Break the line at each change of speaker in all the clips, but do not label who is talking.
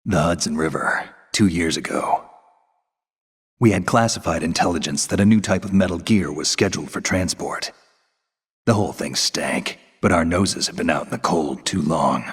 The Hudson River, 2 years ago. We had classified intelligence that a new type of metal gear was scheduled for transport. The whole thing stank, but our noses had been out in the cold too long.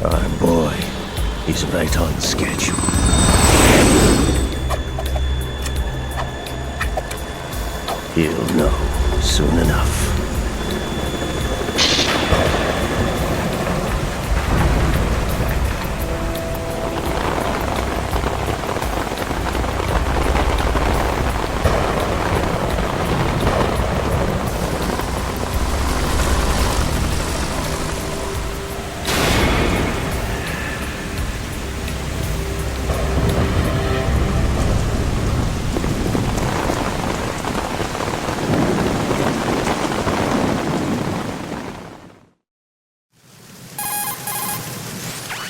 Our boy, he's right on schedule. He'll know soon enough.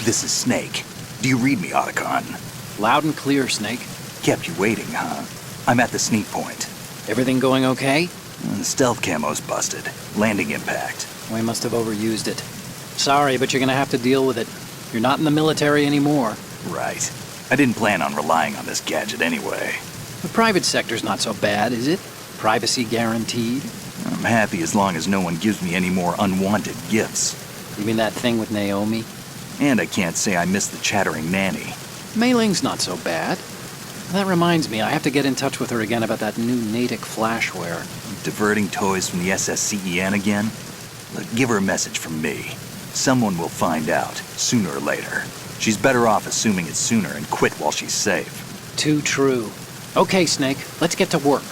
This is Snake. Do you read me, Otacon?
Loud and clear, Snake.
Kept you waiting, huh? I'm at the sneak point.
Everything going okay?
The stealth camo's busted. Landing impact.
We must have overused it. Sorry, but you're gonna have to deal with it. You're not in the military anymore.
Right. I didn't plan on relying on this gadget anyway.
The private sector's not so bad, is it? Privacy guaranteed?
I'm happy as long as no one gives me any more unwanted gifts.
You mean that thing with Naomi?
And I can't say I miss the chattering nanny.
Mei Ling's not so bad. That reminds me, I have to get in touch with her again about that new Natick flashware.
Diverting toys from the SSCEN again? Look, give her a message from me. Someone will find out, sooner or later. She's better off assuming it's sooner and quit while she's safe.
Too true. Okay, Snake, let's get to work.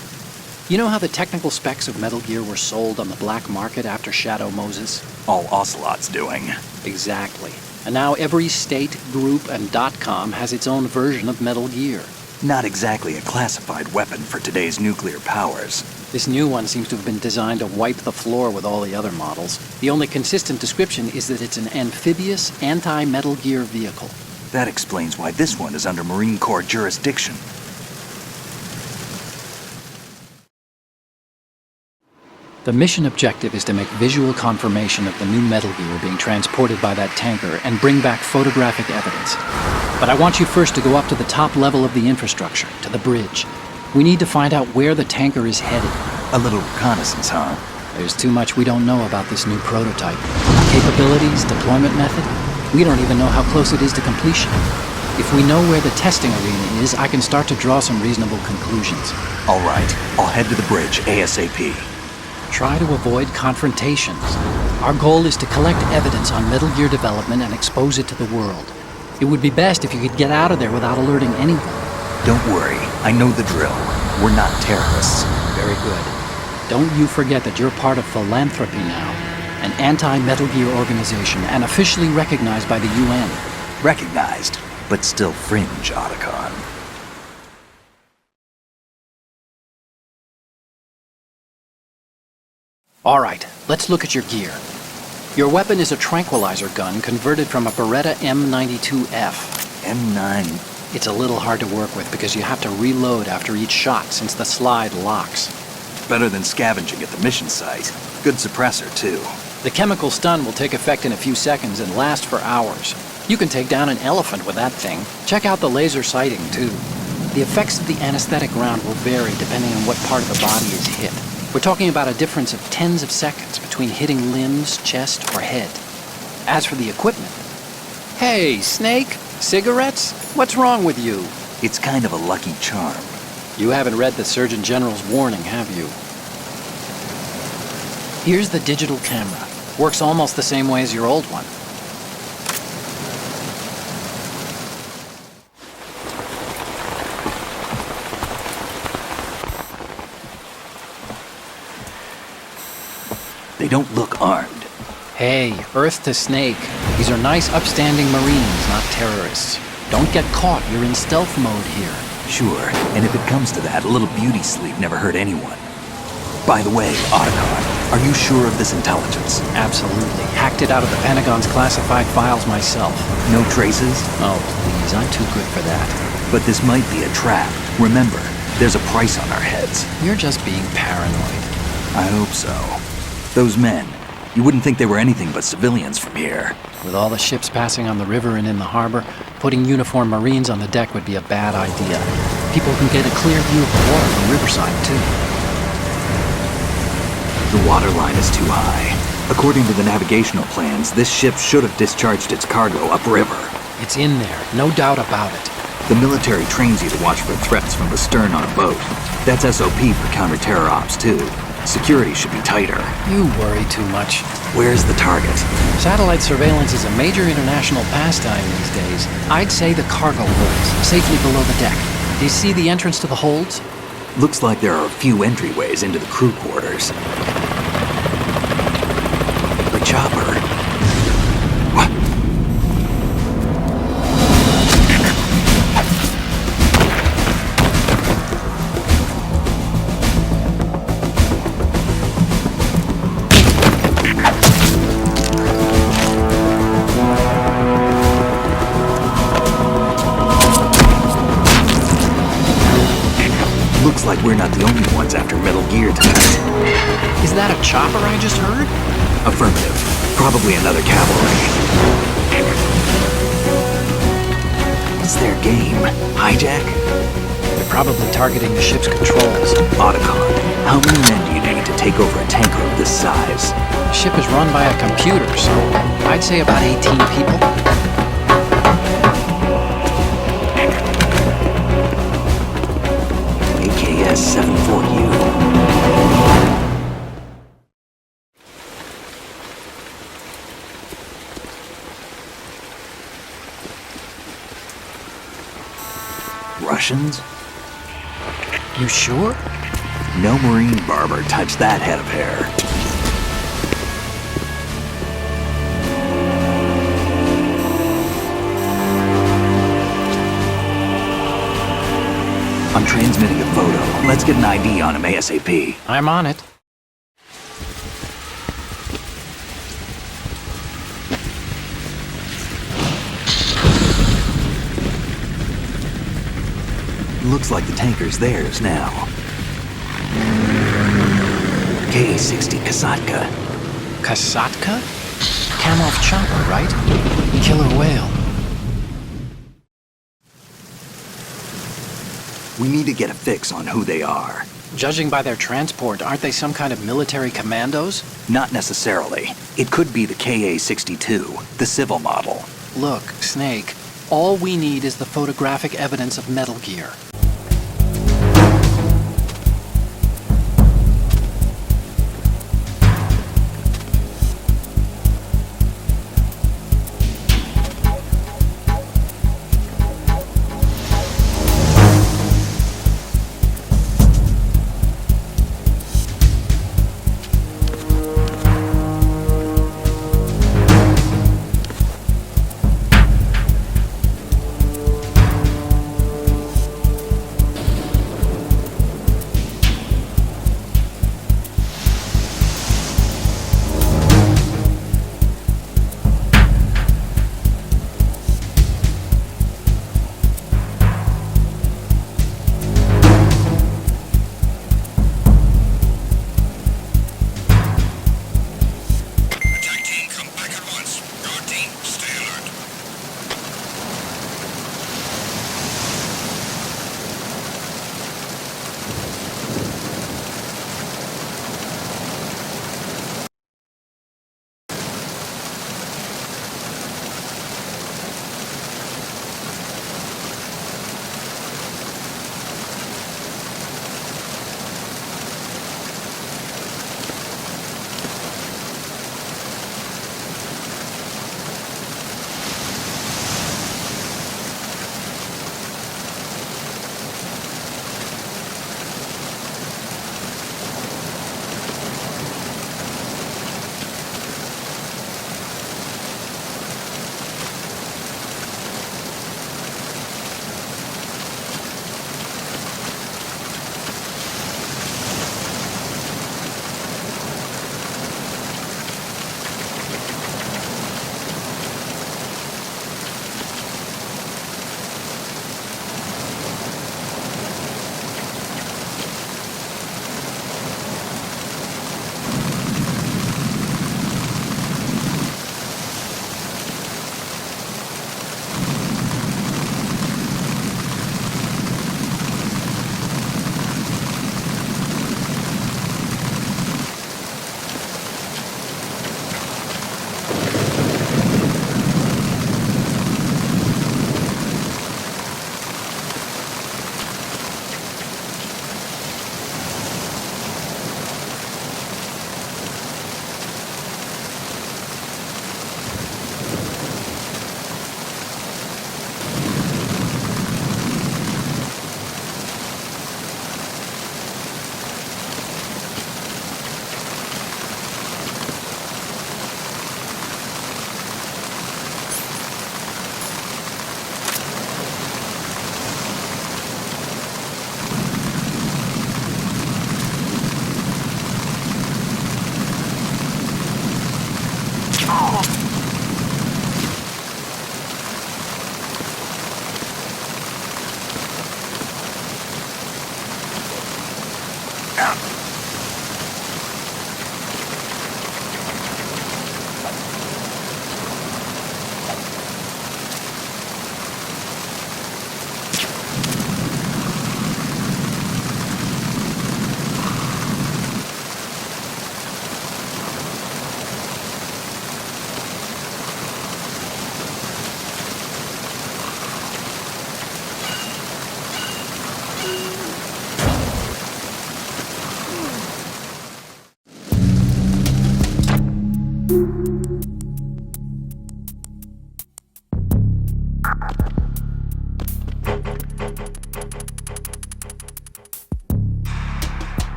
You know how the technical specs of Metal Gear were sold on the black market after Shadow Moses?
All Ocelot's doing.
Exactly. And now every state, group, and .com has its own version of Metal Gear.
Not exactly a classified weapon for today's nuclear powers.
This new one seems to have been designed to wipe the floor with all the other models. The only consistent description is that it's an amphibious, anti-Metal Gear vehicle.
That explains why this one is under Marine Corps jurisdiction.
The mission objective is to make visual confirmation of the new Metal Gear being transported by that tanker and bring back photographic evidence. But I want you first to go up to the top level of the infrastructure, to the bridge. We need to find out where the tanker is headed.
A little reconnaissance, huh?
There's too much we don't know about this new prototype. Capabilities, deployment method. We don't even know how close it is to completion. If we know where the testing arena is, I can start to draw some reasonable conclusions.
All right, I'll head to the bridge ASAP.
Try to avoid confrontations. Our goal is to collect evidence on Metal Gear development and expose it to the world. It would be best if you could get out of there without alerting anyone.
Don't worry, I know the drill. We're not terrorists.
Very good. Don't you forget that you're part of Philanthropy now, an anti-Metal Gear organization and officially recognized by the UN.
Recognized, but still fringe, Otacon.
All right, let's look at your gear. Your weapon is a tranquilizer gun converted from a Beretta M92F.
M9.
It's a little hard to work with because you have to reload after each shot since the slide locks.
Better than scavenging at the mission site. Good suppressor, too.
The chemical stun will take effect in a few seconds and last for hours. You can take down an elephant with that thing. Check out the laser sighting, too. The effects of the anesthetic round will vary depending on what part of the body is hit. We're talking about a difference of tens of seconds between hitting limbs, chest, or head. As for the equipment... Hey, Snake! Cigarettes? What's wrong with you?
It's kind of a lucky charm.
You haven't read the Surgeon General's warning, have you? Here's the digital camera. Works almost the same way as your old one.
They don't look armed.
Hey, Earth to Snake. These are nice, upstanding Marines, not terrorists. Don't get caught. You're in stealth mode here.
Sure, and if it comes to that, a little beauty sleep never hurt anyone. By the way, Otacon, are you sure of this intelligence?
Absolutely. Hacked it out of the Pentagon's classified files myself.
No traces?
Oh, please. I'm too good for that.
But this might be a trap. Remember, there's a price on our heads.
You're just being paranoid.
I hope so. Those men, you wouldn't think they were anything but civilians from here.
With all the ships passing on the river and in the harbor, putting uniformed Marines on the deck would be a bad idea. People can get a clear view of the water from Riverside, too.
The water line is too high. According to the navigational plans, this ship should have discharged its cargo upriver.
It's in there, no doubt about it.
The military trains you to watch for threats from the stern on a boat. That's SOP for counter-terror ops, too. Security should be tighter.
You worry too much.
Where's the target?
Satellite surveillance is a major international pastime these days. I'd say the cargo holds, safely below the deck. Do you see the entrance to the holds?
Looks like there are a few entryways into the crew quarters. The chopper. What? Looks like we're not the only ones after Metal Gear tonight.
Is that a chopper I just heard?
Affirmative. Probably another cavalry. What's their game? Hijack?
They're probably targeting the ship's controls.
Otacon, how many men do you need to take over a tanker of this size?
The ship is run by a computer, so I'd say about 18 people.
AKS-74U. Russians?
You sure?
No marine barber touched that head of hair. I'm transmitting a photo. Let's get an ID on him ASAP.
I'm on it.
Looks like the tanker's theirs now. K-60 Kasatka.
Kasatka? Kamov chopper, right? Killer whale.
We need to get a fix on who they are.
Judging by their transport, aren't they some kind of military commandos?
Not necessarily. It could be the KA-62, the civil model.
Look, Snake, all we need is the photographic evidence of Metal Gear.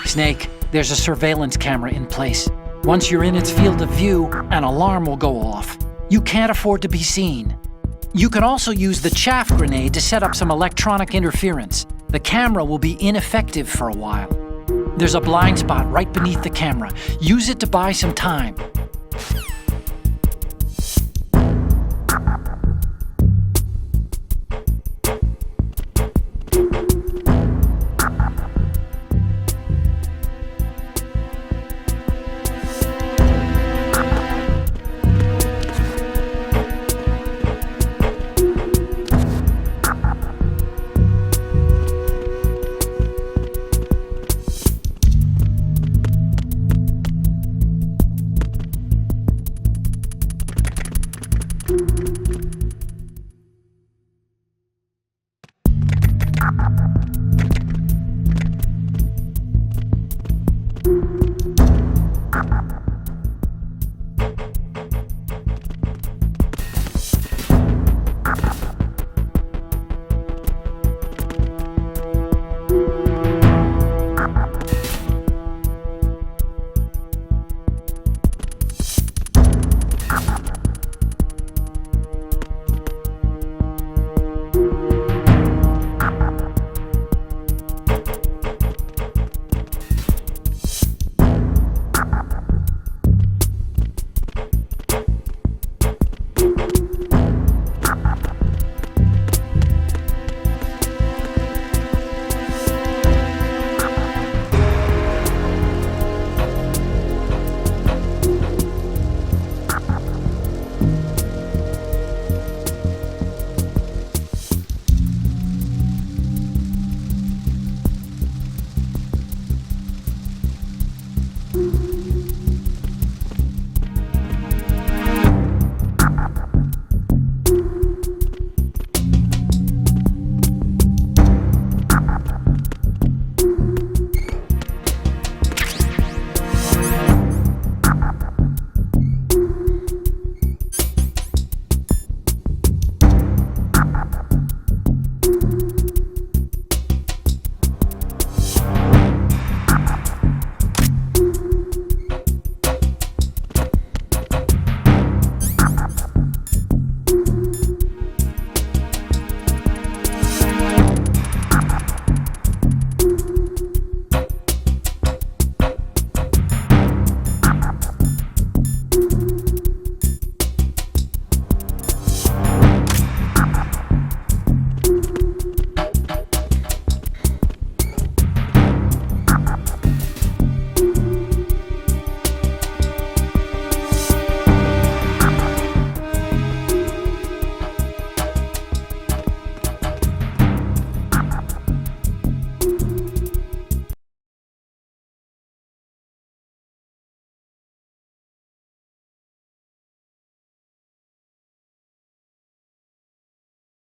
Snake, there's a surveillance camera in place. Once you're in its field of view, an alarm will go off. You can't afford to be seen. You can also use the chaff grenade to set up some electronic interference. The camera will be ineffective for a while. There's a blind spot right beneath the camera. Use it to buy some time.